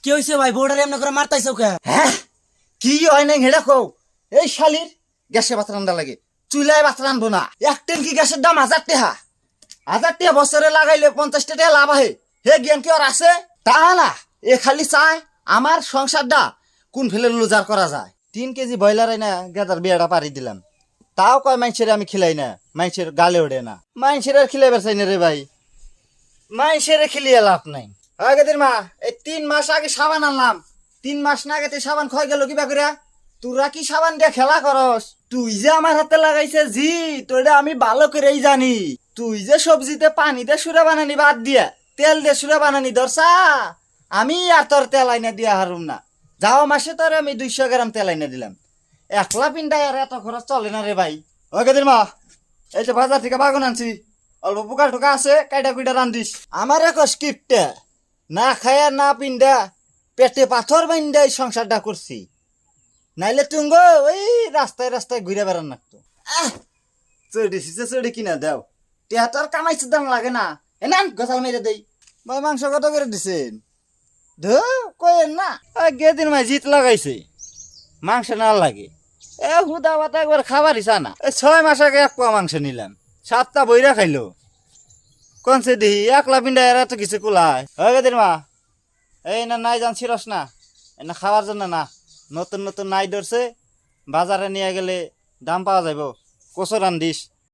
কি হইছে ভাই বোর্ডারে এমন করে মারতাইছো কে? হ্যাঁ কি হয় নাই হেডা কও এই শালির গ্যাসে ভাত রান্না লাগে চুলায় ভাত রানবো না এক ট্যাঙ্কি গ্যাসের দাম 1000 টাকা বছরে লাগাইলে 50 টাকা লাভ আহে হে জ্ঞান কি আর আছে তা না এ খালি চায় আমার সংসারটা কোন ফেলে লুজার করা যায় 3 কেজি ব্রয়লার না গেদার বিয়াটা পারি দিলাম তাও কয় মানুষের আমি খিলাই না মানুষের গালে ওঠে না মানুষের আর খিলাইবার চাই না রে ভাই মানুষের খিলিয়ে লাভ নাই আগেদের মা এই 3 মাস আগে সাবান আনলাম 3 মাস না আগে সাবান খয় গেল কিবা করে তোরা কি সাবান দিয়ে খেলা করস তুই যে আমার হাতে লাগাইছে জি তোরা আমি ভালো করেই জানি তুই যে সবজিতে পানি দিয়ে সুরা বানানি বাদ দিয়া তেল দিয়ে সুরা বানানি ধরছা আমি আর তোর তেল আইনা দিয়া হারুম না যাওয়া মাসে তোর আমি 200 গ্রাম তেল আইনা দিলাম একলা পিন্ডায় আর এত খরচ চলে না রে ভাই ওগেদের মা এই যে বাজার থেকে বাগুন আনছি অল্প পোকা টোকা আছে কাইটা কুইটা রান্ধিস আমার এক স্কিপ্টে না খায়া না পিন্ডা পেটে পাথর বাইন্দা এই সংসারটা করছি নাইলে তুঙ্গ ওই রাস্তায় রাস্তায় ঘুরে বেড়ান নাকতো চড়ি কিনা দেও টেহাটার কামাইছে দাম লাগে না এ না গছাল মেরে দেই ভাই মাংস কত করে দিছেন ধো কয়েন না গেদিন মাই জিত লাগাইছে মাংস না লাগে এ হুদা বাতা একবার খাবার ইচ্ছা না 6 মাস আগে 1 পোয়া মাংস নিলাম 7টা বইরা খাইলো কোনছে দিহি একলা পিন্ডা এরা তো কিছু কুলায় গেদিন মা এই না নাই জানছিরস না না খাওয়ার জন্য না নতুন নতুন নাই ধরছে বাজারে নিয়ে গেলে দাম পাওয়া যাইব কচু রান্ধিস